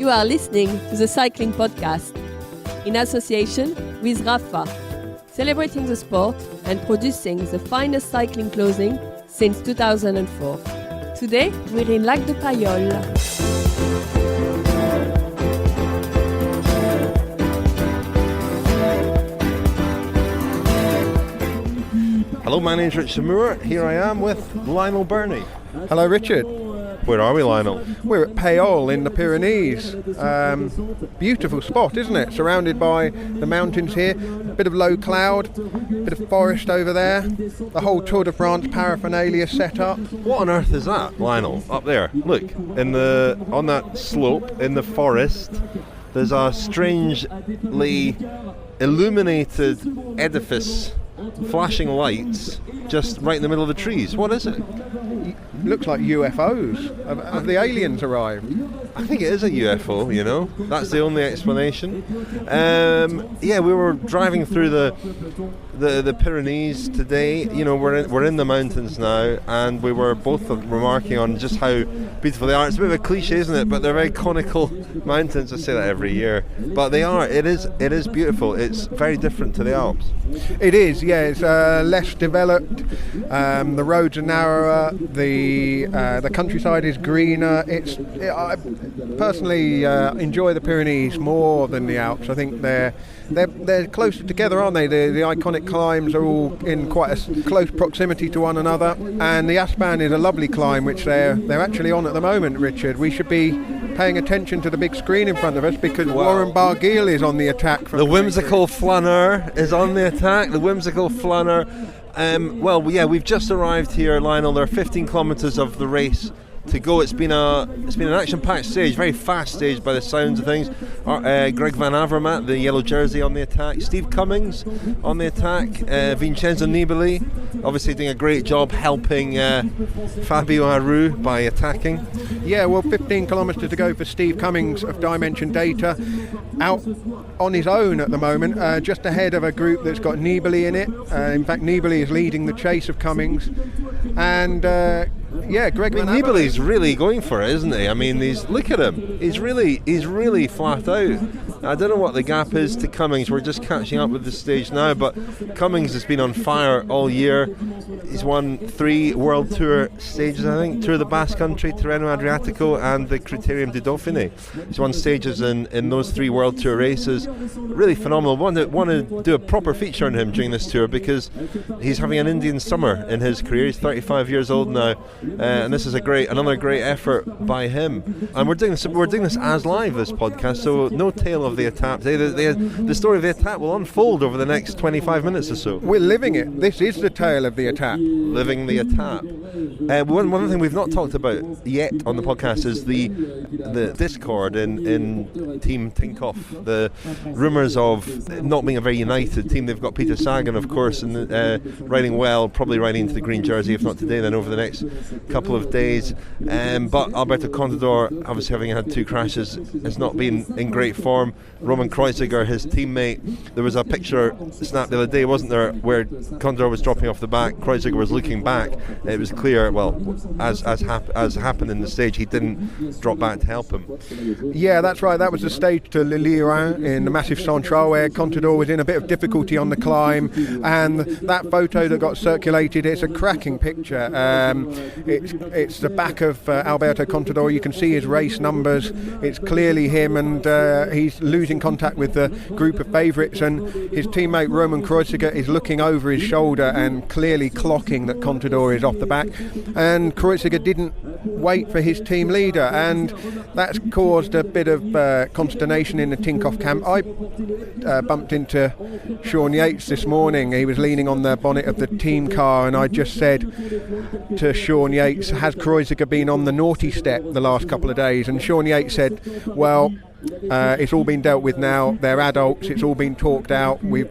You are listening to the Cycling Podcast in association with Rafa, celebrating the sport and producing the finest cycling clothing since 2004. Today, we're in Lac de Payolle. Hello, my name's Richard Moore. Here I am with Lionel Birnie. Hello, Richard. Where are we, Lionel? We're at Payolle in the Pyrenees. Beautiful spot, isn't it? Surrounded by the mountains here. Bit of low cloud, bit of forest over there. The whole Tour de France paraphernalia set up. What on earth is that, Lionel? Up there, look, on that slope in the forest, there's a strangely illuminated edifice, flashing lights, just right in the middle of the trees. What is it? Looks like UFOs. Have the aliens arrived? I think it is a UFO, you know. That's the only explanation. We were driving through the Pyrenees today. You know, we're in the mountains now, and we were both remarking on just how beautiful they are. It's a bit of a cliche, isn't it? But they're very conical mountains. I say that every year, but they are. It is beautiful. It's very different to the Alps. It is, yeah. It's less developed. The roads are narrower. The countryside is greener. I personally enjoy the Pyrenees more than the Alps. I think they're closer together, aren't they? The iconic climbs are all in quite a close proximity to one another, and the Aspan is a lovely climb, which they're actually on at the moment. Richard, we should be paying attention to the big screen in front of us because Warren Barguil is on the attack. The whimsical Flaneur is on the attack. The whimsical Flaneur. We've just arrived here, Lionel. There are 15 kilometres of the race to go. It's been an action-packed stage, very fast stage by the sounds of things. Greg Van Avermaet, the yellow jersey, on the attack. Steve Cummings on the attack. Vincenzo Nibali, obviously doing a great job helping Fabio Aru by attacking. Yeah, well, 15 kilometres to go for Steve Cummings of Dimension Data, out on his own at the moment, just ahead of a group that's got Nibali in it. In fact, Nibali is leading the chase of Cummings, and Greg Van Avermaet. Nibali's really going for it, isn't he? I mean, look at him. He's really flat out. I don't know what the gap is to Cummings. We're just catching up with the stage now, but Cummings has been on fire all year. He's won 3 World Tour stages, I think. Tour of the Basque Country, Tirreno Adriatico, and the Criterium di Dauphiné. He's won stages in those 3 World Tour races. Really phenomenal. Want to do a proper feature on him during this tour because he's having an Indian summer in his career. He's 35 years old now. And this is another great effort by him. And we're doing this as live, this podcast, so no tale of the Etape. The story of the Etape will unfold over the next 25 minutes or so. We're living it. This is the tale of the Etape. Living the Etape. One other thing we've not talked about yet on the podcast is the discord in Team Tinkoff. The rumours of not being a very united team. They've got Peter Sagan, of course, riding well, probably riding into the green jersey, if not today, then over the next couple of days. But Alberto Contador, obviously having had 2 crashes, has not been in great form. Romain Kreuziger, his teammate, there was a picture snapped the other day, wasn't there, where Contador was dropping off the back, Kreuziger was looking back. It was clear, well, as happened in the stage, he didn't drop back to help him. Yeah, that's right. That was the stage to Le Geraint in the Massif Central, where Contador was in a bit of difficulty on the climb, and that photo that got circulated, it's a cracking picture. It's the back of Alberto Contador. You can see his race numbers. It's clearly him, and he's losing contact with the group of favourites, and his teammate Romain Kreuziger is looking over his shoulder and clearly clocking that Contador is off the back, and Kreuziger didn't wait for his team leader, and that's caused a bit of consternation in the Tinkoff camp. I bumped into Sean Yates this morning. He was leaning on the bonnet of the team car, and I just said to Sean Yates, has Kreuziger been on the naughty step the last couple of days? And Sean Yates said, well, It's all been dealt with now. They're adults. It's all been talked out. We've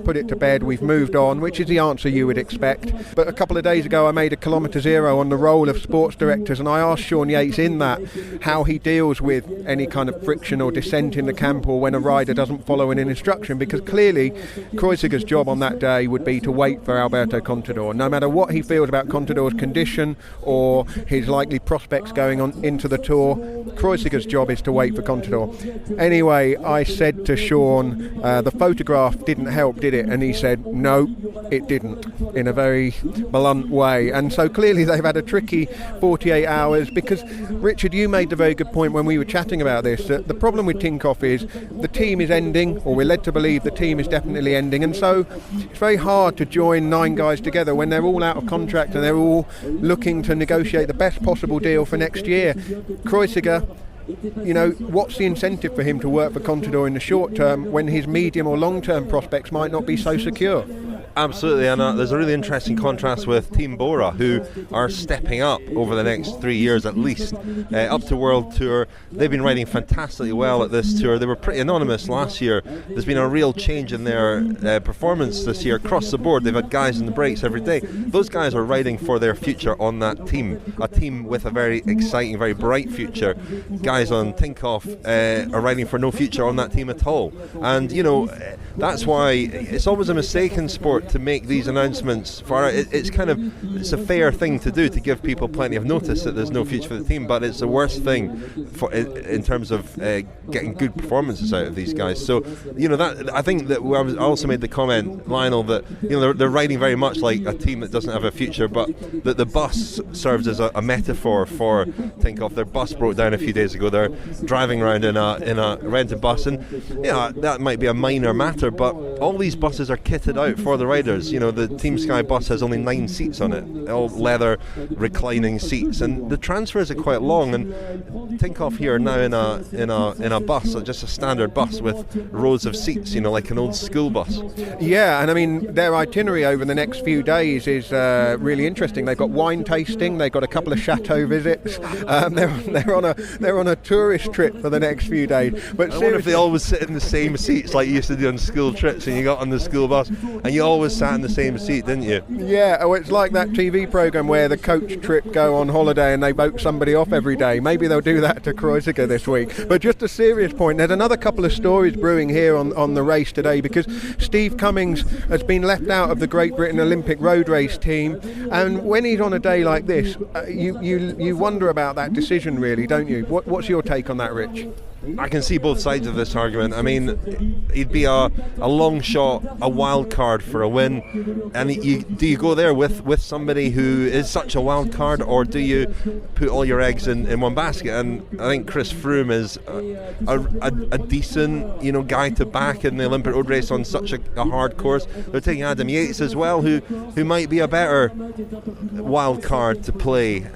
put it to bed. We've moved on, which is the answer you would expect. But a couple of days ago, I made a Kilometre Zero on the role of sports directors, and I asked Sean Yates in that how he deals with any kind of friction or dissent in the camp, or when a rider doesn't follow an instruction, because clearly Kreuziger's job on that day would be to wait for Alberto Contador. No matter what he feels about Contador's condition or his likely prospects going on into the Tour, Kreuziger's job is to wait for Contador. Anyway, I said to Sean, the photograph didn't help, did it? And he said, no, it didn't, in a very blunt way. And so clearly they've had a tricky 48 hours, because, Richard, you made the very good point when we were chatting about this, that the problem with Tinkoff is the team is ending, or we're led to believe the team is definitely ending, and so it's very hard to join 9 guys together when they're all out of contract and they're all looking to negotiate the best possible deal for next year. Kreuziger, you know, what's the incentive for him to work for Contador in the short term when his medium or long-term prospects might not be so secure? Absolutely, and there's a really interesting contrast with Team Bora, who are stepping up over the next 3 years at least, up to World Tour. They've been riding fantastically well at this tour. They were pretty anonymous last year. There's been a real change in their performance this year across the board. They've had guys in the breaks every day. Those guys are riding for their future on that team, a team with a very exciting, very bright future. Guys on Tinkoff are riding for no future on that team at all. And, you know, that's why it's always a mistake in sport to make these announcements. It's a fair thing to do, to give people plenty of notice that there's no future for the team, but it's the worst thing in terms of getting good performances out of these guys. So, you know, that I think that I also made the comment, Lionel, that, you know, they're riding very much like a team that doesn't have a future, but that the bus serves as a metaphor for Tinkoff. Their bus broke down a few days ago. They're driving around in a rented bus, and yeah, that might be a minor matter, but all these buses are kitted out for the riders. You know, the Team Sky bus has only 9 seats on it, all leather reclining seats, and the transfers are quite long. And Tinkoff here now in a bus, just a standard bus with rows of seats, you know, like an old school bus. Yeah, and I mean, their itinerary over the next few days is really interesting. They've got wine tasting, they've got a couple of chateau visits. They're on a tourist trip for the next few days. But I wonder if they always sit in the same seats like you used to do on school trips, and you got on the school bus and you always sat in the same seat, didn't you? Yeah, oh, it's like that TV programme where the coach trip go on holiday and they vote somebody off every day. Maybe they'll do that to Kreuziger this week. But just a serious point, there's another couple of stories brewing here on the race today, because Steve Cummings has been left out of the Great Britain Olympic road race team, and when he's on a day like this, you wonder about that decision, really, don't you? What's your take on that, Rich? I can see both sides of this argument. I mean, he'd be a long shot, a wild card for a win. And do you go there with somebody who is such a wild card, or do you put all your eggs in one basket? And I think Chris Froome is a decent, you know, guy to back in the Olympic road race on such a hard course. They're taking Adam Yates as well, who might be a better wild card to play.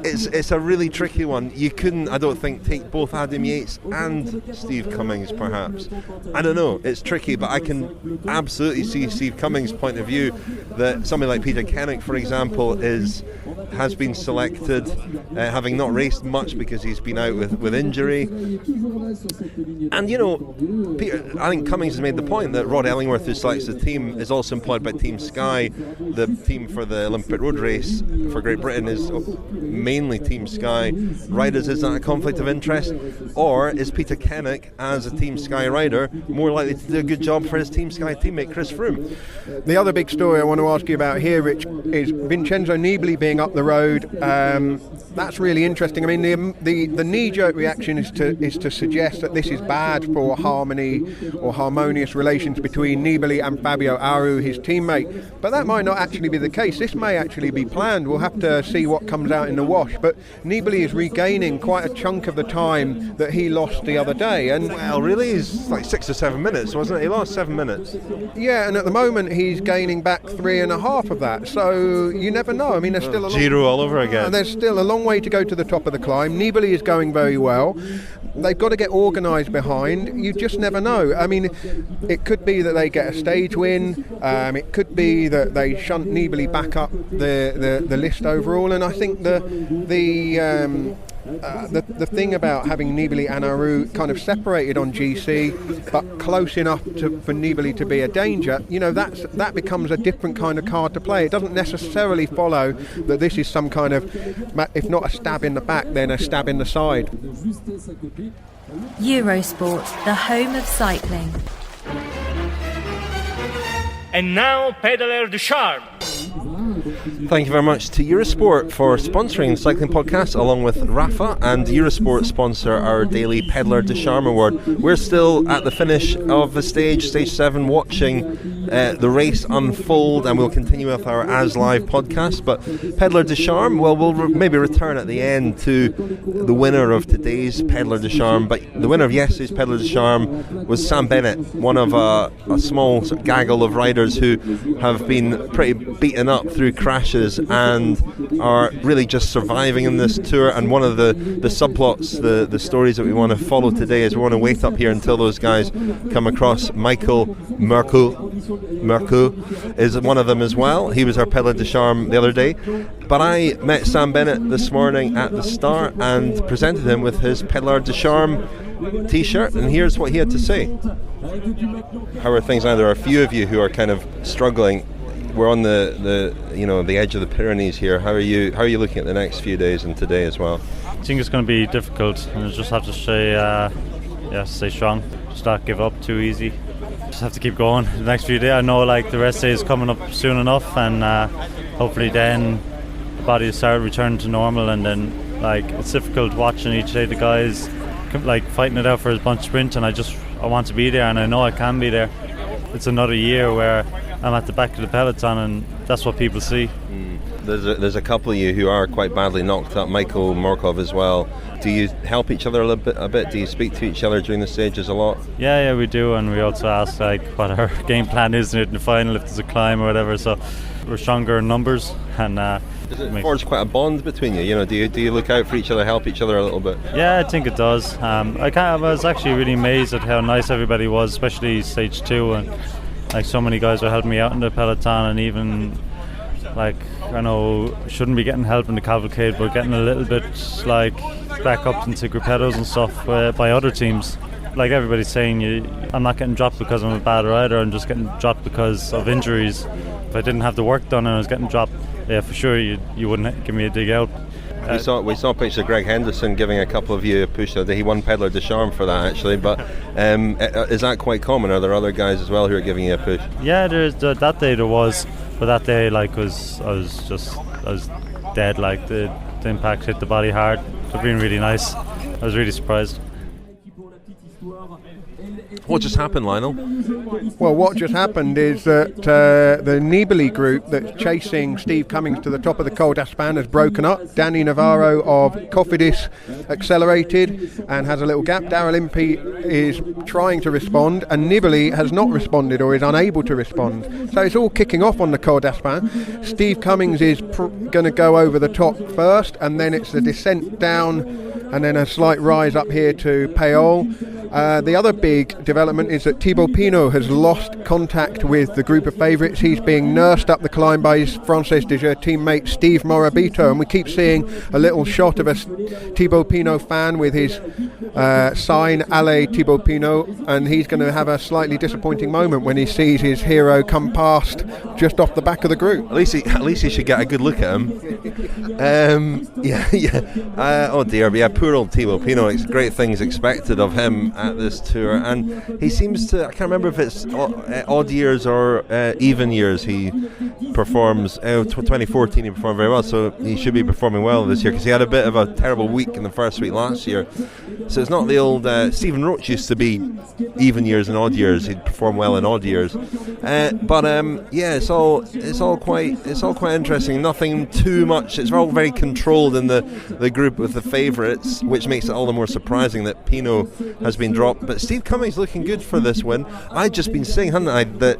It's a really tricky one. You couldn't, I don't think, take both Adam Yates and Steve Cummings, perhaps. I don't know, it's tricky, but I can absolutely see Steve Cummings' point of view, that somebody like Peter Kennaugh, for example, has been selected, having not raced much because he's been out with injury. And, you know, I think Cummings has made the point that Rod Ellingworth, who selects the team, is also employed by Team Sky. The team for the Olympic road race for Great Britain is mainly Team Sky riders. Is that a conflict of interest? Or is Peter Kennaugh, as a Team Sky rider, more likely to do a good job for his Team Sky teammate Chris Froome? The other big story I want to ask you about here, Rich, is Vincenzo Nibali being up the road. That's really interesting. I mean, the knee-jerk reaction is to suggest that this is bad for harmony or harmonious relations between Nibali and Fabio Aru, his teammate. But that might not actually be the case. This may actually be planned. We'll have to see what comes out in the wash. But Nibali is regaining quite a chunk of the time that he lost the other day. And well, really, it's like 6 or 7 minutes, wasn't it? He lost 7 minutes. Yeah, and at the moment he's gaining back 3.5 of that. So you never know. I mean, there's still a Giro all over again. There's still a long way to go to the top of the climb. Nibali is going very well. They've got to get organised behind. You just never know. I mean, it could be that they get a stage win. It could be that they shunt Nibali back up the list overall. And I think the the thing about having Nibali and Aru kind of separated on GC, but close enough for Nibali to be a danger, that becomes a different kind of card to play. It doesn't necessarily follow that this is some kind of, if not a stab in the back, then a stab in the side. Eurosport, the home of cycling. And now, Pedaler de Charme. Thank you very much to Eurosport for sponsoring the Cycling Podcast, along with Rafa, and Eurosport sponsor our daily Pedaler de Charme Award. We're still at the finish of the stage 7, watching the race unfold, and we'll continue with our As Live podcast. But Pedaler de Charme, well, we'll maybe return at the end to the winner of today's Pedaler de Charme. But the winner of yesterday's Pedaler de Charme was Sam Bennett, one of a small sort of gaggle of riders who have been pretty beaten up through crashes and are really just surviving in this tour. And one of the subplots, the stories that we want to follow today, is we want to wait up here until those guys come across. Michael Mercu is one of them as well. He was our Pedaler de Charme the other day. But I met Sam Bennett this morning at the start and presented him with his Pedaler de Charme t-shirt, and here's what he had to say. How are things now? There are a few of you who are kind of struggling. We're on the edge of the Pyrenees here. How are you looking at the next few days and today as well? I think it's going to be difficult, and I just have to stay strong. Just not give up too easy. Just have to keep going the next few days. I know the rest day is coming up soon enough, and hopefully then the body will start returning to normal. And then it's difficult watching each day the guys fighting it out for a bunch sprint, and I want to be there, and I know I can be there. It's another year where I'm at the back of the peloton, and that's what people see. There's a couple of you who are quite badly knocked up, Michael Morkov as well. Do you help each other a bit? Do you speak to each other during the stages a lot? Yeah, we do, and we also ask what our game plan is in the final, if there's a climb or whatever. So we're stronger in numbers, and does it forge quite a bond between you? Do you look out for each other, help each other a little bit? Yeah, I think it does. I was actually really amazed at how nice everybody was, especially stage 2, and so many guys were helping me out in the peloton, and even I know shouldn't be getting help in the cavalcade, but getting a little bit back up into gruppettos and stuff by other teams. Everybody's saying, I'm not getting dropped because I'm a bad rider, I'm just getting dropped because of injuries. If I didn't have the work done and I was getting dropped, yeah, for sure you wouldn't give me a dig out. We saw a picture of Greg Henderson giving a couple of you a push. He won Pedaler de Charme for that, actually. But is that quite common? Are there other guys as well who are giving you a push? Yeah, that day there was, but that day I was dead. The impact hit the body hard. It's been really nice. I was really surprised. What just happened, Lionel? Well, what just happened is that the Nibali group that's chasing Steve Cummings to the top of the Col d'Aspin has broken up. Danny Navarro of Cofidis accelerated and has a little gap. Daryl Impey is trying to respond, and Nibali has not responded or is unable to respond. So it's all kicking off on the Col d'Aspin. Steve Cummings is going to go over the top first, and then it's the descent down, and then a slight rise up here to Payolle. The other big development is that Thibaut Pinot has lost contact with the group of favourites. He's being nursed up the climb by his Frances de Gers teammate Steve Morabito, and we keep seeing a little shot of a Thibaut Pinot fan with his sign Allez Thibaut Pinot, and he's going to have a slightly disappointing moment when he sees his hero come past just off the back of the group. At least he should get a good look at him. Oh dear, but yeah, poor old Thibaut Pinot. It's great things expected of him at this tour, and he seems to, I can't remember if it's odd years or even years he performs. 2014 he performed very well, so he should be performing well this year, because he had a bit of a terrible week in the first week last year. So it's not the old Stephen Roach used to be even years and odd years. He'd perform well in odd years, but it's all quite interesting. Nothing too much. It's all very controlled in the group with the favourites, which makes it all the more surprising that Pinot has been dropped. But Steve Cummings looking good for this win. I'd just been saying, hadn't I, that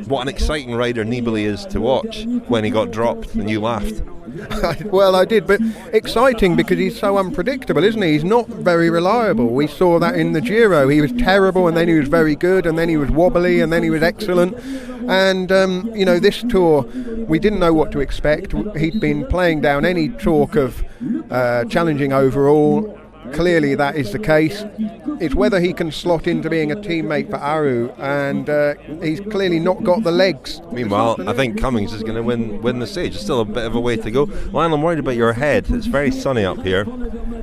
what an exciting rider Nibali is to watch when he got dropped, and you laughed. Well, I did, but exciting because he's so unpredictable, isn't he? He's not very reliable. We saw that in the Giro. He was terrible, and then he was very good, and then he was wobbly, and then he was excellent. And, this tour, we didn't know what to expect. He'd been playing down any talk of challenging overall. Clearly that is the case. It's whether he can slot into being a teammate for Aru, and he's clearly not got the legs. Meanwhile, I think Cummings is going to win the stage. There's still a bit of a way to go. Lionel, I'm worried about your head. It's very sunny up here.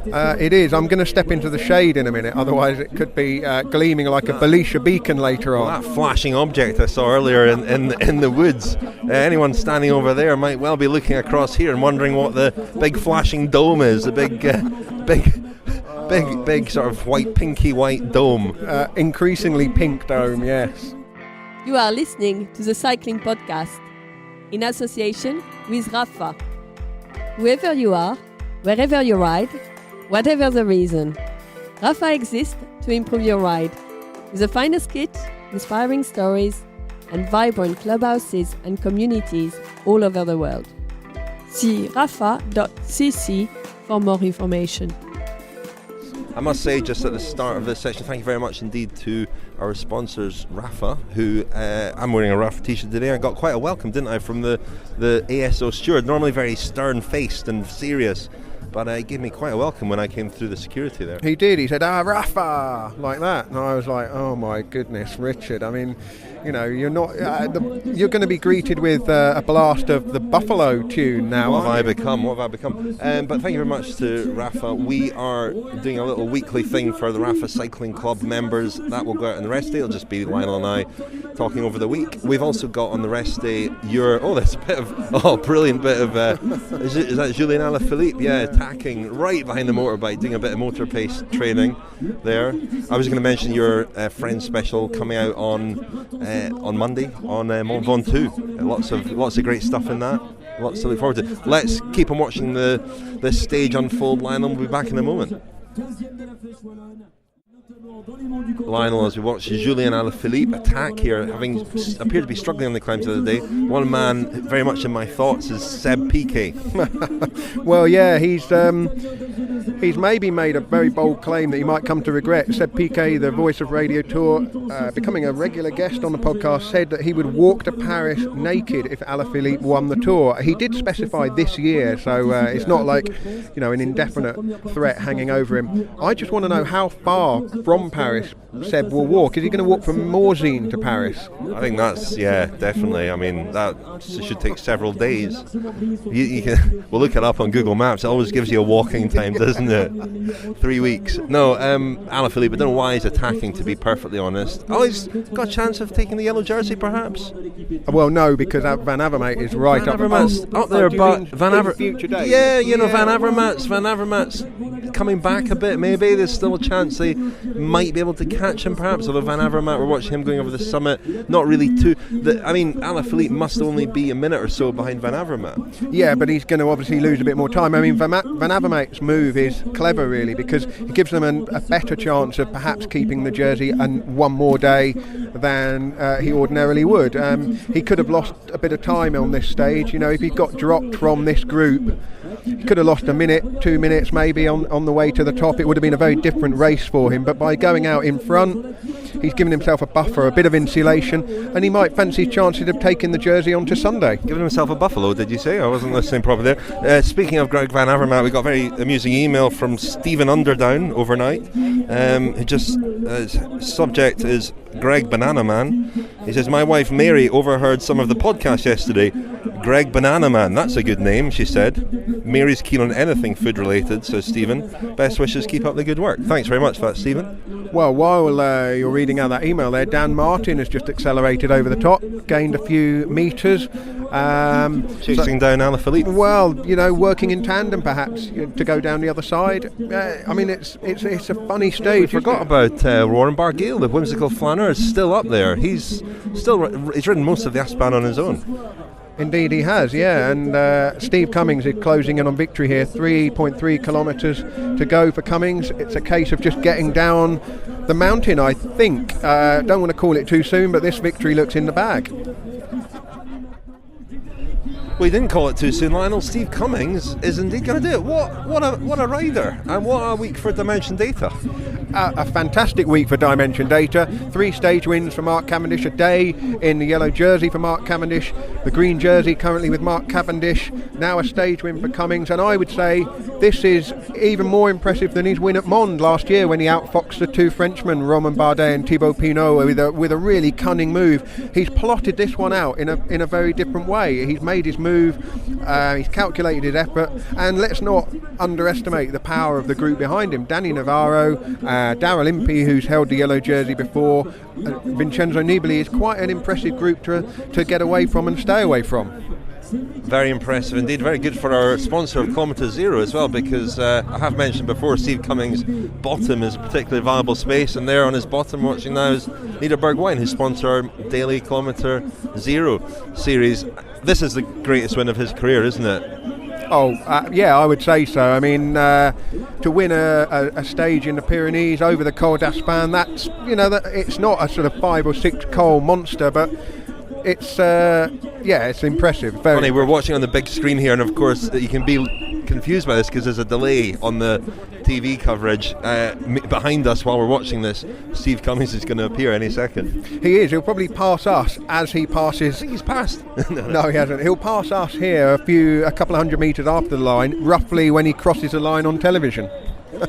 It is. I'm going to step into the shade in a minute, otherwise it could be gleaming like a Belisha beacon later on. That flashing object I saw earlier in the woods, anyone standing over there might well be looking across here and wondering what the big flashing dome is, the big sort of pinky white dome. Increasingly pink dome, yes. You are listening to the Cycling Podcast in association with Rafa. Whoever you are, wherever you ride, whatever the reason, Rafa exists to improve your ride with the finest kit, inspiring stories, and vibrant clubhouses and communities all over the world. See rafa.cc for more information. I must say, just at the start of this session, thank you very much indeed to our sponsors, Rafa, who I'm wearing a Rafa t-shirt today. I got quite a welcome, didn't I, from the ASO steward, normally very stern-faced and serious, but he gave me quite a welcome when I came through the security there. He did. He said, Rafa, like that. And I was like, oh my goodness, Richard. I mean, you're not. You're going to be greeted with a blast of the Buffalo tune now. What have I become? But thank you very much to Rafa. We are doing a little weekly thing for the Rafa Cycling Club members. That will go out on the rest day. It'll just be Lionel and I talking over the week. We've also got on the rest day there's a bit of brilliant bit of is that Julien Alaphilippe? Yeah, attacking right behind the motorbike, doing a bit of motor pace training there. I was going to mention your friend special coming out on Monday on Mont Ventoux. Lots of great stuff in that. Lots to look forward to. Let's keep on watching this stage unfold. Lionel will be back in a moment. Lionel, as we watch Julien Alaphilippe attack here, having appeared to be struggling on the climbs of the day. One man very much in my thoughts is Seb Piquet. Well, yeah, he's maybe made a very bold claim that he might come to regret. Seb Piquet, the voice of Radio Tour, becoming a regular guest on the podcast, said that he would walk to Paris naked if Alaphilippe won the Tour. He did specify this year, so it's not like an indefinite threat hanging over him. I just want to know how far from Paris Seb will walk. Is he going to walk from Morzine to Paris? I think that's, definitely. I mean, that should take several days. We'll look it up on Google Maps. It always gives you a walking time, doesn't it? 3 weeks. No, Alaphilippe, I don't know why he's attacking, to be perfectly honest. Oh, he's got a chance of taking the yellow jersey, perhaps? Well, no, because Van Avermaet is right Van Avermaet's up there, but Van Avermaet... Yeah, Van Avermaet's coming back a bit, maybe. There's still a chance they might be able to catch him, perhaps. Although Van Avermaet, we're watching him going over the summit, not really too... Alaphilippe must only be a minute or so behind Van Avermaet. Yeah, but he's going to obviously lose a bit more time. I mean, Van Avermaet's move is clever, really, because it gives them a better chance of perhaps keeping the jersey and one more day than he ordinarily would. He could have lost a bit of time on this stage. If he got dropped from this group, he could have lost a minute, 2 minutes maybe on the way to the top. It would have been a very different race for him, but by going out in front, he's given himself a buffer, a bit of insulation, and he might fancy his chances of taking the jersey on to Sunday. Giving himself a buffalo, did you say? I wasn't listening properly there. Speaking of Greg Van Avermaet, we got a very amusing email from Stephen Underdown overnight. Who just subject is Greg Banana Man. He says, my wife Mary overheard some of the podcast yesterday. Greg Banana Man, that's a good name, she said. Mary's keen on anything food related, says Stephen. Best wishes, keep up the good work. Thanks very much for that, Stephen. Well, while you're reading out that email there, Dan Martin has just accelerated over the top, gained a few metres. Chasing down Alaphilippe. Well, working in tandem perhaps to go down the other side. I mean, it's a funny stage. We forgot about Romain Bardet, the whimsical flaneur, is still up there. He's ridden most of the Aspan on his own. Indeed he has, yeah, and Steve Cummings is closing in on victory here, 3.3 kilometres to go for Cummings. It's a case of just getting down the mountain, I think. Don't want to call it too soon, but this victory looks in the bag. Well, he didn't call it too soon, Lionel. Steve Cummings is indeed going to do it. What a rider, and what a week for Dimension Data. A fantastic week for Dimension Data. 3 stage wins for Mark Cavendish, a day in the yellow jersey for Mark Cavendish, the green jersey currently with Mark Cavendish, now a stage win for Cummings, and I would say this is even more impressive than his win at Mende last year when he outfoxed the 2 Frenchmen, Romain Bardet and Thibaut Pinot, with a really cunning move. He's plotted this one out in a very different way. He's made his move, he's calculated his effort, and let's not underestimate the power of the group behind him. Danny Navarro, Daryl Impey, who's held the yellow jersey before, Vincenzo Nibali is quite an impressive group to get away from and stay away from. Very impressive indeed. Very good for our sponsor of Kilometre Zero as well, because I have mentioned before, Steve Cummings' bottom is a particularly valuable space, and there on his bottom watching now is Niederberg Wine, who sponsor our daily Kilometre Zero series. This is the greatest win of his career, isn't it? Yeah, I would say so. I mean, to win a stage in the Pyrenees over the Col d'Aspin, that's, it's not a sort of 5 or 6 col monster, but it's it's impressive. Very funny, we're watching on the big screen here, and of course you can be confused by this because there's a delay on the TV coverage behind us while we're watching this. Steve Cummings is going to appear any second. He is. He'll probably pass us as he passes. I think he's passed. No, he hasn't. He'll pass us here a couple of hundred metres after the line, roughly when he crosses the line on television.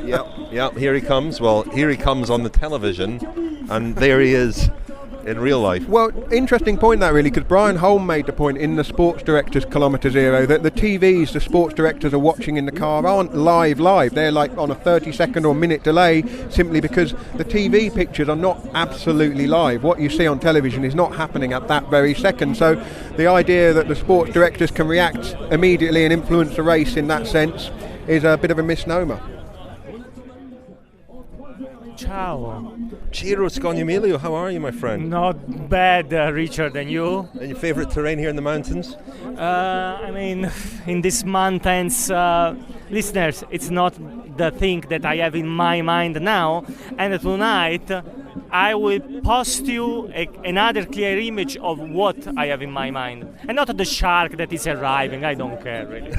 Yep. Here he comes. Well, here he comes on the television, and there he is in real life. Well, interesting point that really, because Brian Holm made the point in the Sports Directors Kilometre Zero that the TVs the sports directors are watching in the car aren't live. They're like on a 30-second or minute delay, simply because the TV pictures are not absolutely live. What you see on television is not happening at that very second. So the idea that the sports directors can react immediately and influence the race in that sense is a bit of a misnomer. Ciao. Giro Scognamiglio, how are you, my friend? Not bad, Richard, and you? And your favourite terrain here in the mountains? In these mountains, listeners, it's not the thing that I have in my mind now, and tonight I will post you another clear image of what I have in my mind, and not the shark that is arriving. I don't care, really.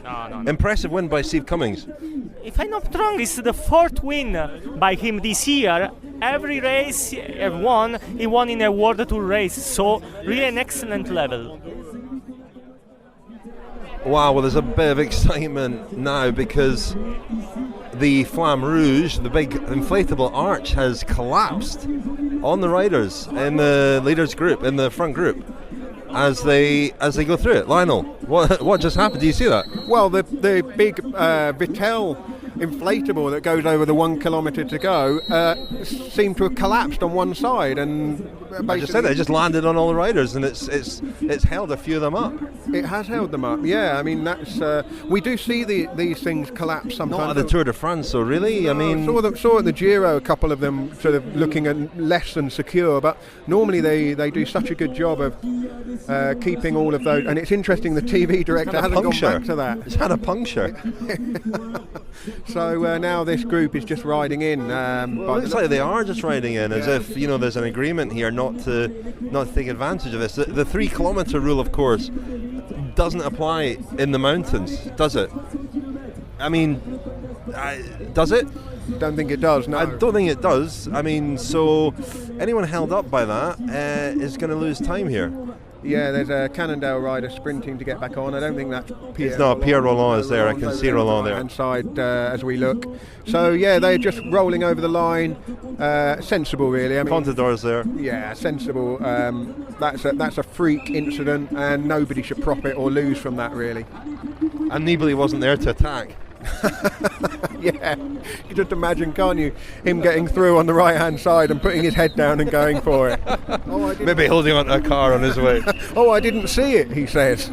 No. Impressive win by Steve Cummings. If I'm not wrong, it's the 4th win by him this year. Every race he won in a World Tour race, so really an excellent level. Wow, well, there's a bit of excitement now because the Flamme Rouge, the big inflatable arch, has collapsed on the riders in the leaders group, in the front group, as they go through it. Lionel, what just happened? Do you see that? Well, the big Vittel inflatable that goes over the 1 kilometre to go seemed to have collapsed on one side, and I just said that, it just landed on all the riders, and it's held a few of them up. It has held them up, yeah. I mean, that's we do see these things collapse sometimes. Not at the Tour de France, so really, no, I mean, saw at the Giro a couple of them sort of looking at less than secure, but normally they do such a good job of keeping all of those. And it's interesing, the TV director hasn't gone back to that. It's had a puncture. So now this group is just riding in. It looks like they are just riding in, as if there's an agreement here not to take advantage of this. The 3 kilometre rule, of course, doesn't apply in the mountains, does it? I mean, does it? Don't think it does. No, I don't think it does. I mean, so anyone held up by that is going to lose time here. Yeah, there's a Cannondale rider sprinting to get back on. I don't think that's Pierre. It's not Pierre Roland is there. I can see Roland there. Inside as we look. So yeah, they're just rolling over the line. Sensible, really. I mean, Contador's there. Yeah, sensible. That's a freak incident, and nobody should prop it or lose from that, really. And Nibali wasn't there to attack. Yeah, you just imagine, can't you, him getting through on the right hand side and putting his head down and going for it. Maybe holding onto a car on his way. Oh, I didn't see it, he says.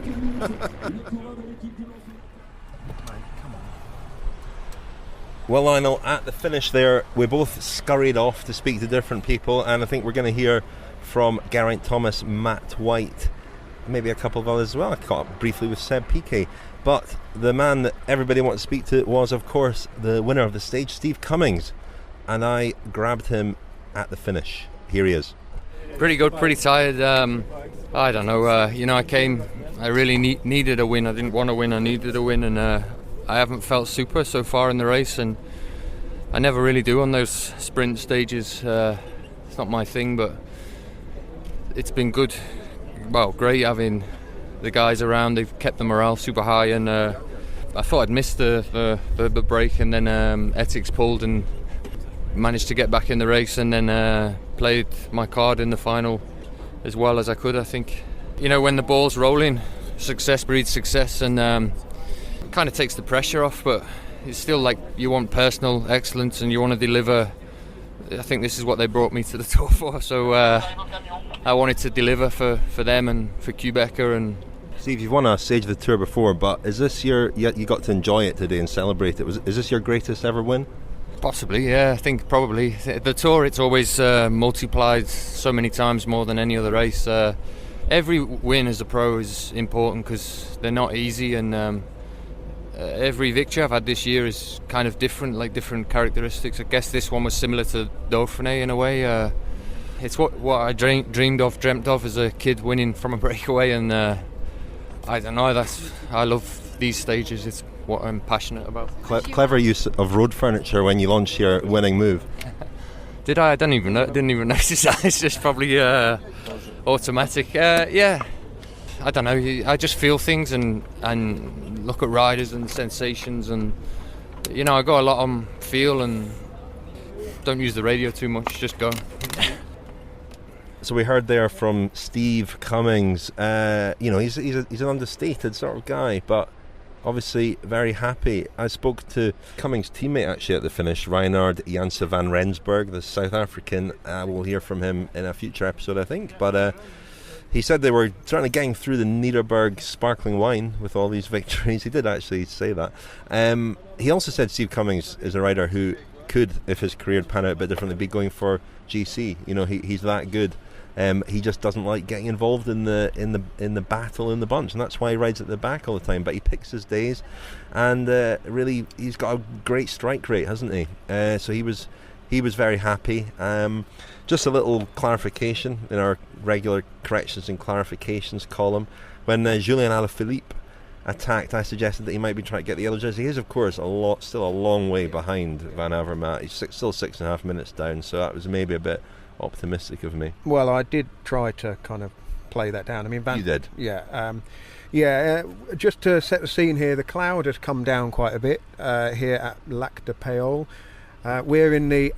Well, Lionel, at the finish there, we both scurried off to speak to different people, and I think we're going to hear from Geraint Thomas, Matt White, maybe a couple of others as well. I caught up briefly with Seb Piquet. But the man that everybody wanted to speak to was, of course, the winner of the stage, Steve Cummings. And I grabbed him at the finish. Here he is. Pretty good, pretty tired. I don't know. I came I really needed a win. I didn't want to win, I needed a win, and I haven't felt super so far in the race, and I never really do on those sprint stages. It's not my thing, but it's been good. Well, great having the guys around. They've kept the morale super high, and I thought I'd missed the break, and then Yates pulled and managed to get back in the race, and then played my card in the final as well as I could, I think. You know, when the ball's rolling, success breeds success, and it kind of takes the pressure off, but it's still like you want personal excellence and you want to deliver. I think this is what they brought me to the Tour for, so I wanted to deliver for them and for Quebecer. And Steve, you've won a stage of the Tour before, but is this you got to enjoy it today and celebrate it? Is this your greatest ever win? Possibly, yeah, I think probably. The Tour, it's always multiplied so many times more than any other race. Every win as a pro is important because they're not easy, and every victory I've had this year is kind of different, like different characteristics. I guess this one was similar to Dauphiné in a way. It's what I dreamt of as a kid, winning from a breakaway, and I don't know, I love these stages. It's what I'm passionate about. Clever use of road furniture when you launch your winning move. Did I? I didn't even notice that. It's just probably automatic. Yeah, I don't know. I just feel things and look at riders and sensations, and you know, I got a lot on feel and don't use the radio too much. Just go. So we heard there from Steve Cummings. You know, he's an understated sort of guy, but obviously very happy. I spoke to Cummings' teammate actually at the finish, Reinhard Janse van Rensburg, the South African. We'll hear from him in a future episode, I think. But he said they were trying to gang through the Niederberg sparkling wine with all these victories. He did actually say that. He also said Steve Cummings is a rider who could, if his career had panned out a bit differently, be going for GC. You know, he's that good. He just doesn't like getting involved in the battle in the bunch, and that's why he rides at the back all the time. But he picks his days, and really he's got a great strike rate, hasn't he? So he was very happy. Just a little clarification in our regular corrections and clarifications column. When Julien Alaphilippe attacked, I suggested that he might be trying to get the yellow jersey. He is, of course, still a long way behind Van Avermaet. He's still 6.5 minutes down, so that was maybe a bit optimistic of me. Well, I did try to kind of play that down. I mean, you did? Yeah. Just to set the scene here, the cloud has come down quite a bit here at Lac de Payolle. We're in the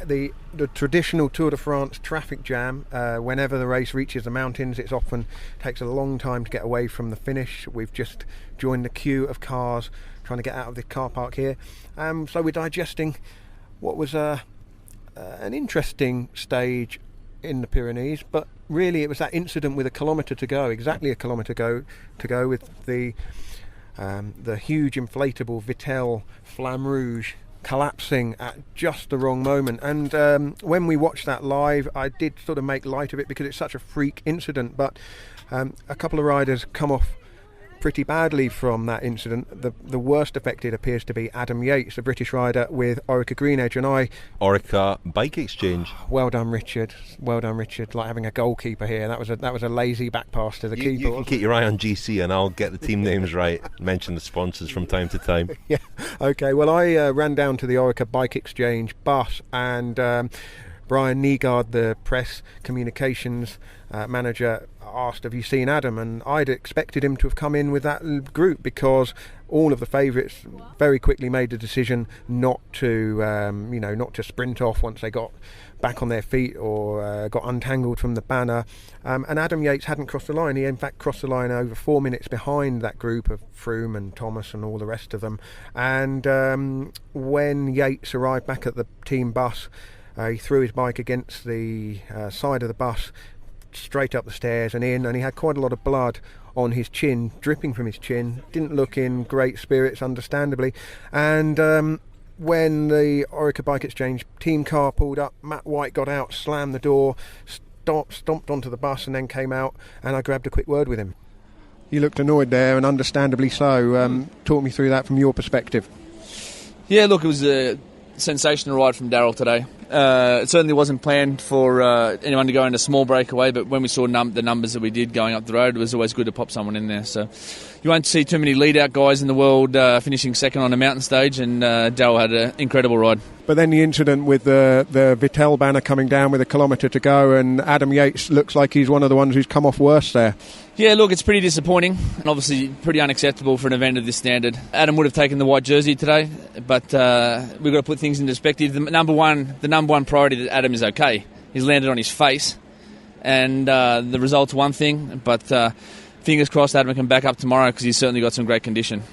traditional Tour de France traffic jam. Whenever the race reaches the mountains, it often takes a long time to get away from the finish. We've just joined the queue of cars trying to get out of the car park here. So we're digesting what was an interesting stage in the Pyrenees, but really it was that incident with exactly a kilometre to go with the huge inflatable Vittel Flamme Rouge collapsing at just the wrong moment. And when we watched that live, I did sort of make light of it because it's such a freak incident, but a couple of riders come off pretty badly from that incident. The worst affected appears to be Adam Yates, the British rider with Orica Green Edge, and Orica-BikeExchange. Well done, Richard. Like having a goalkeeper here. That was a lazy back pass to the keeper. You can keep your eye on GC, and I'll get the team names right. Mention the sponsors from time to time. Yeah. Okay. Well, I ran down to the Orica-BikeExchange bus, and Brian Nygaard, the press communications manager, asked, have you seen Adam? And I'd expected him to have come in with that group because all of the favourites very quickly made the decision not to sprint off once they got back on their feet or got untangled from the banner. And Adam Yates hadn't crossed the line. He in fact crossed the line over 4 minutes behind that group of Froome and Thomas and all the rest of them. And when Yates arrived back at the team bus, he threw his bike against the side of the bus, straight up the stairs and in, and he had quite a lot of blood on his chin, dripping from his chin. Didn't look in great spirits, understandably. And when the Orica-BikeExchange team car pulled up, Matt White got out, slammed the door, stomped onto the bus and then came out, and I grabbed a quick word with him. You looked annoyed there, and understandably so. Talk me through that from your perspective. Yeah, look, it was a sensational ride from Darryl today. It certainly wasn't planned for anyone to go in a small breakaway, but when we saw the numbers that we did going up the road, it was always good to pop someone in there. So you won't see too many lead-out guys in the world finishing second on a mountain stage, and Dale had an incredible ride. But then the incident with the Vittel banner coming down with a kilometre to go, and Adam Yates looks like he's one of the ones who's come off worse there. Yeah, look, it's pretty disappointing and obviously pretty unacceptable for an event of this standard. Adam would have taken the white jersey today, but we've got to put things in perspective. The number one priority that Adam is okay. He's landed on his face, and the result's one thing, but fingers crossed Adam can back up tomorrow because he's certainly got some great condition.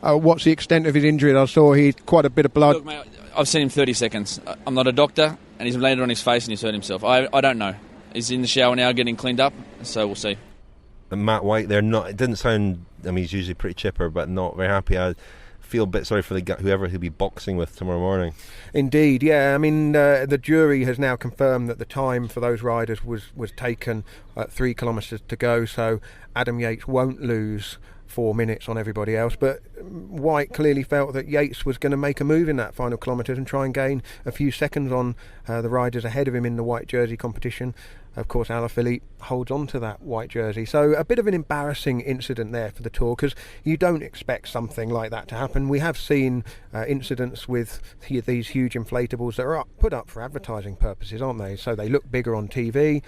What's the extent of his injury? I saw he had quite a bit of blood. Look, mate, I've seen him 30 seconds. I'm not a doctor, and he's landed on his face and he's hurt himself. I don't know. He's in the shower now getting cleaned up, so we'll see. And Matt White there, it didn't sound, I mean, he's usually pretty chipper, but not very happy. I feel a bit sorry for whoever he'll be boxing with tomorrow morning. Indeed, yeah. I mean, the jury has now confirmed that the time for those riders was taken at 3 kilometres to go, so Adam Yates won't lose 4 minutes on everybody else, but White clearly felt that Yates was going to make a move in that final kilometres and try and gain a few seconds on the riders ahead of him in the white jersey competition. Of course, Alaphilippe holds on to that white jersey, so a bit of an embarrassing incident there for the Tour, because you don't expect something like that to happen. We have seen incidents with these huge inflatables that are put up for advertising purposes, aren't they? So they look bigger on TV,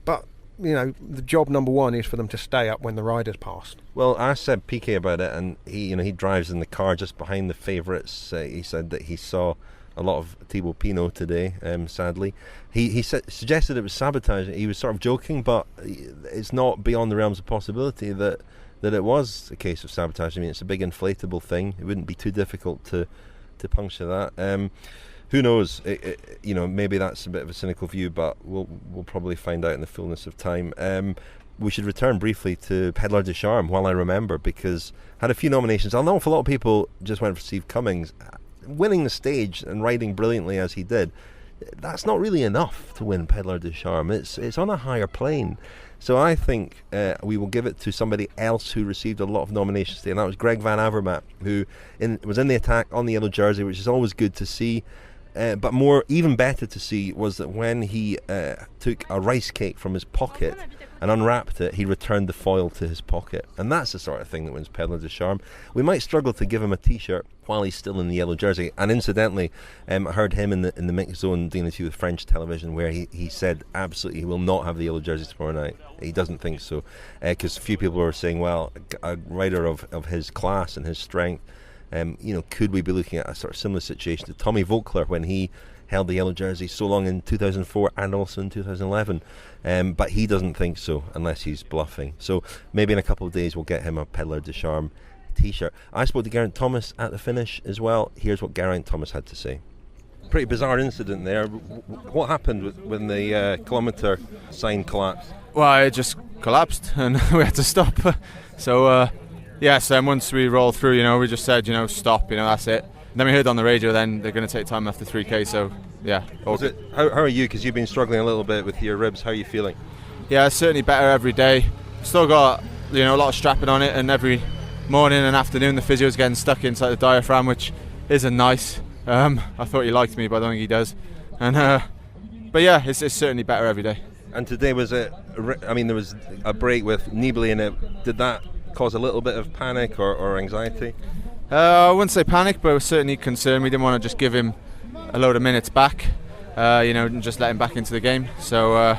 but you know, the job number one is for them to stay up when the riders pass. Well, I said Piquet about it, and he drives in the car just behind the favourites. He said that he saw a lot of Thibaut Pinot today, sadly. He suggested it was sabotage. He was sort of joking, but it's not beyond the realms of possibility that it was a case of sabotage. I mean, it's a big inflatable thing. It wouldn't be too difficult to puncture that. Who knows? Maybe that's a bit of a cynical view, but we'll probably find out in the fullness of time. We should return briefly to Pédaleur de Charme while I remember, because had a few nominations. I know if a lot of people just went for Steve Cummings. Winning the stage and riding brilliantly as he did, that's not really enough to win Pédaleur de Charme. It's on a higher plane. So I think we will give it to somebody else who received a lot of nominations today, and that was Greg Van Avermaet, who was in the attack on the yellow jersey, which is always good to see. But even better to see was that when he took a rice cake from his pocket and unwrapped it, he returned the foil to his pocket. And that's the sort of thing that wins Pédaleur de Charme. We might struggle to give him a t-shirt while he's still in the yellow jersey. And incidentally, I heard him in the mix zone doing interview with French television, where he said absolutely he will not have the yellow jersey tomorrow night. He doesn't think so. Because a few people were saying, well, a rider of his class and his strength, could we be looking at a sort of similar situation to Tommy Voeckler when he held the yellow jersey so long in 2004 and also in 2011? But he doesn't think so, unless he's bluffing. So maybe in a couple of days we'll get him a Pédaleur de Charme t-shirt. I spoke to Geraint Thomas at the finish as well. Here's what Geraint Thomas had to say. Pretty bizarre incident there. What happened when the kilometre sign collapsed? Well, it just collapsed and we had to stop. So yes, and once we rolled through, we just said, stop, that's it. And then we heard on the radio then they're going to take time after 3K, so yeah. How are you, because you've been struggling a little bit with your ribs, how are you feeling? Yeah, it's certainly better every day. Still got, a lot of strapping on it, and every morning and afternoon the physio's getting stuck inside the diaphragm, which isn't nice. I thought he liked me, but I don't think he does. And but yeah, it's certainly better every day. And today there was a break with Nibali in it. Did that cause a little bit of panic or anxiety? I wouldn't say panic, but I was certainly concerned. We didn't want to just give him a load of minutes back, and just let him back into the game. So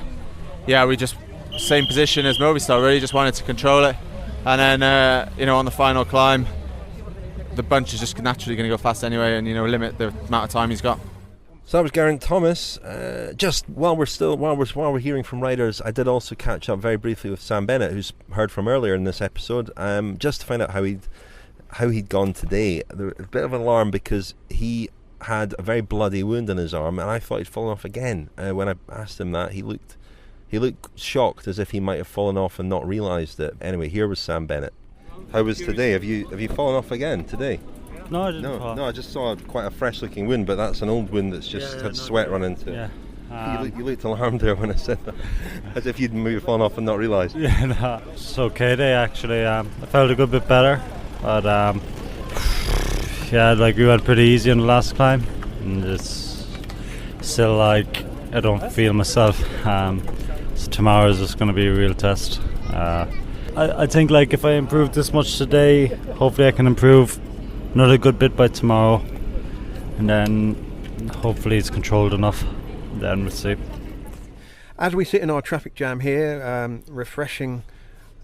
we just same position as Movistar, really just wanted to control it. And then on the final climb, the bunch is just naturally going to go fast anyway, and limit the amount of time he's got. So that was Geraint Thomas. Just while we're hearing from riders, I did also catch up very briefly with Sam Bennett, who's heard from earlier in this episode, just to find out how he'd gone today. There was a bit of an alarm because he had a very bloody wound in his arm, and I thought he'd fallen off again. When I asked him that, he looked shocked, as if he might have fallen off and not realised it. Anyway, here was Sam Bennett. How was today? Have you fallen off again today? No, I didn't fall. No, I just saw quite a fresh looking wound, but that's an old wound that's just had sweat run into it. Yeah. You looked alarmed there when I said that, as if you'd maybe fallen off and not realised. Yeah, no, it's okay today actually. I felt a good bit better, but we went pretty easy on the last climb, and still like I don't feel myself. So tomorrow is just going to be a real test. I think like if I improve this much today, hopefully I can improve another good bit by tomorrow, and then hopefully it's controlled enough. Then we'll see. As we sit in our traffic jam here, refreshing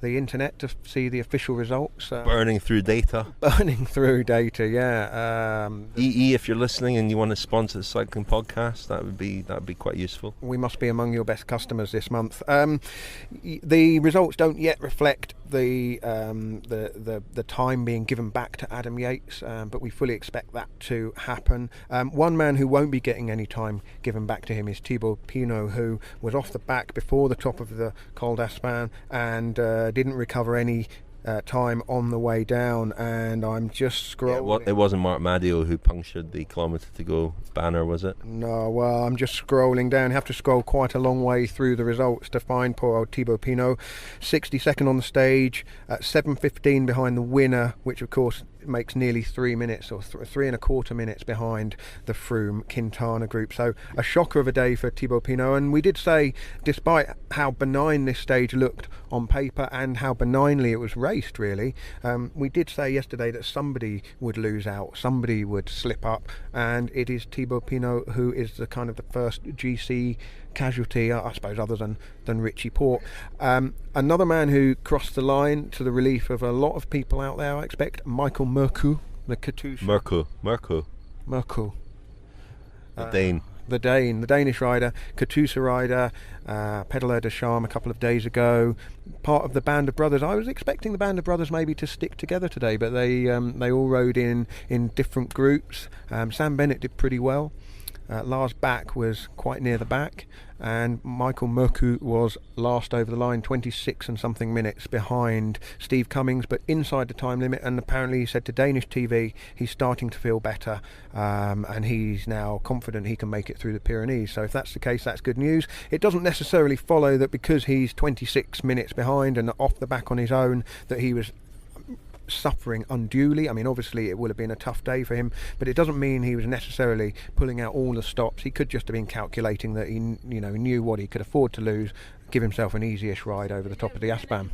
the internet to see the official results. Burning through data. Yeah. EE, if you're listening and you want to sponsor the cycling podcast, that would be quite useful. We must be among your best customers this month. The results don't yet reflect the time being given back to Adam Yates, but we fully expect that to happen. One man who won't be getting any time given back to him is Thibaut Pinot, who was off the back before the top of the Col d'Aspin and didn't recover any time on the way down, and I'm just scrolling. Yeah, it wasn't Marc Madio who punctured the kilometre to go banner, was it? No, well, I'm just scrolling down. You have to scroll quite a long way through the results to find poor old Thibaut Pinot. 62nd on the stage, at 7:15 behind the winner, which of course makes nearly 3 minutes or 3.25 minutes behind the Froome Quintana group. So a shocker of a day for Thibaut Pinot. And we did say, despite how benign this stage looked on paper and how benignly it was raced really, we did say yesterday that somebody would lose out, somebody would slip up, and it is Thibaut Pinot who is the kind of the first GC casualty, I suppose, other than Richie Porte. Another man who crossed the line, to the relief of a lot of people out there, I expect, Michael Mørkøv, the Katusha. Mørkøv. The Danish rider, Katusha rider, Pédaleur des Charmes a couple of days ago, part of the band of brothers. I was expecting the band of brothers maybe to stick together today, but they all rode in different groups. Sam Bennett did pretty well. Lars Bak was quite near the back, and Michael Mørkøv was last over the line, 26 and something minutes behind Steve Cummings, but inside the time limit. And apparently he said to Danish TV he's starting to feel better, and he's now confident he can make it through the Pyrenees. So if that's the case, that's good news. It doesn't necessarily follow that because he's 26 minutes behind and off the back on his own that he was suffering unduly. I mean, obviously it would have been a tough day for him, but it doesn't mean he was necessarily pulling out all the stops. He could just have been calculating that he knew what he could afford to lose, give himself an easy-ish ride over the top of the Aspin.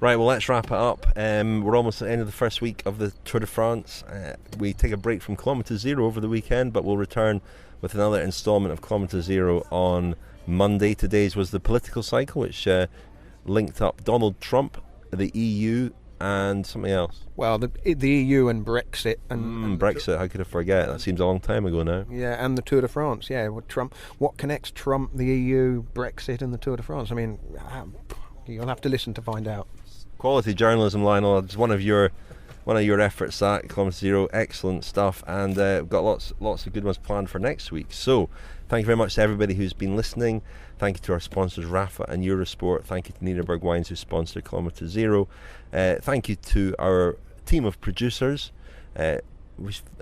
Right, well, let's wrap it up. We're almost at the end of the first week of the Tour de France. We take a break from Kilometre Zero over the weekend, but we'll return with another instalment of Kilometre Zero on Monday. Today's was the political cycle, which linked up Donald Trump, the EU, and something else. Well, the EU and Brexit. and Brexit, how could I forget? That seems a long time ago now. Yeah, and the Tour de France. Yeah, Trump. What connects Trump, the EU, Brexit, and the Tour de France? I mean, you'll have to listen to find out. Quality journalism, Lionel. It's one of your efforts, that Kilometre Zero. Excellent stuff, and we've got lots of good ones planned for next week. So, thank you very much to everybody who's been listening. Thank you to our sponsors, Rafa and Eurosport. Thank you to Niederberg Wines, who sponsor Kilometre Zero. Thank you to our team of producers. End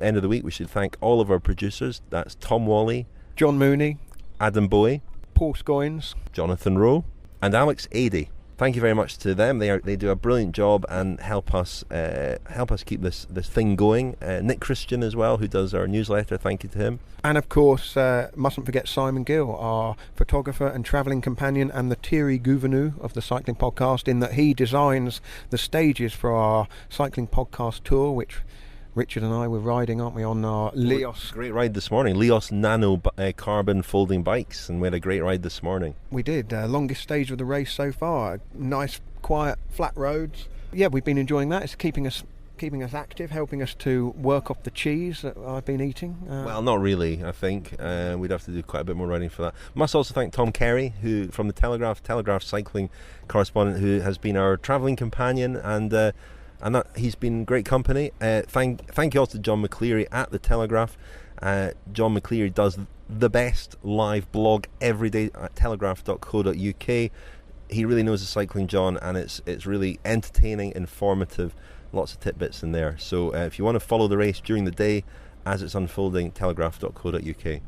of the week, we should thank all of our producers. That's Tom Wally, John Mooney, Adam Bowie, Paul Scoynes, Jonathan Rowe, and Alex Adey. Thank you very much to them. They do a brilliant job and help us keep this thing going. Nick Christian as well, who does our newsletter. Thank you to him. And of course, mustn't forget Simon Gill, our photographer and travelling companion, and the Thierry Gouvenou of the Cycling Podcast, in that he designs the stages for our Cycling Podcast tour, which Richard and I were riding, aren't we, on our Leos. Great ride this morning. Leos Nano carbon folding bikes, and we had a great ride this morning. We did. Longest stage of the race so far. Nice, quiet, flat roads. Yeah, we've been enjoying that. It's keeping us active, helping us to work off the cheese that I've been eating. Well, not really, I think. We'd have to do quite a bit more riding for that. Must also thank Tom Carey, who from the Telegraph cycling correspondent, who has been our travelling companion, and that he's been great company. Thank you also to John McCleary at the Telegraph. John McCleary does the best live blog every day at telegraph.co.uk. He really knows the cycling, John, and it's really entertaining, informative, lots of tidbits in there. So if you want to follow the race during the day as it's unfolding, telegraph.co.uk.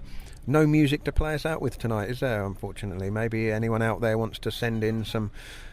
No music to play us out with tonight, is there, unfortunately? Maybe anyone out there wants to send in some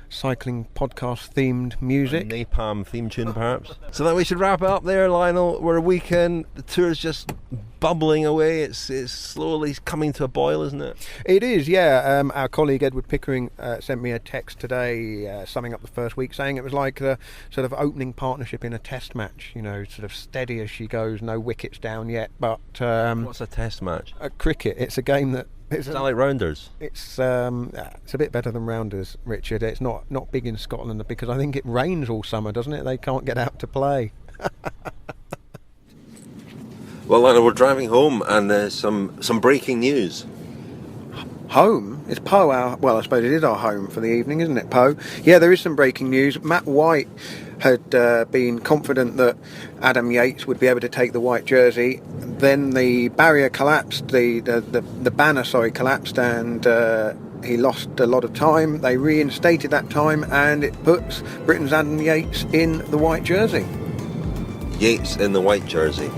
cycling podcast themed music. A napalm theme tune, perhaps. So then we should wrap it up there, Lionel. We're a weekend. The tour's just bubbling away. It's slowly coming to a boil, isn't it? It is, yeah. Our colleague Edward Pickering sent me a text today summing up the first week, saying it was like the sort of opening partnership in a test match, you know, sort of steady as she goes, no wickets down yet. But what's a test match? Cricket. It's a game that... Is that like rounders? It's a bit better than rounders, Richard. It's not big in Scotland because I think it rains all summer, doesn't it? They can't get out to play. Well, Lionel, we're driving home and there's some breaking news. Home? Is Poe our... Well, I suppose it is our home for the evening, isn't it, Poe? Yeah, there is some breaking news. Matt White had been confident that Adam Yates would be able to take the white jersey. Then the barrier collapsed, the banner, collapsed, and he lost a lot of time. They reinstated that time, and it puts Britain's Adam Yates in the white jersey. Yates in the white jersey.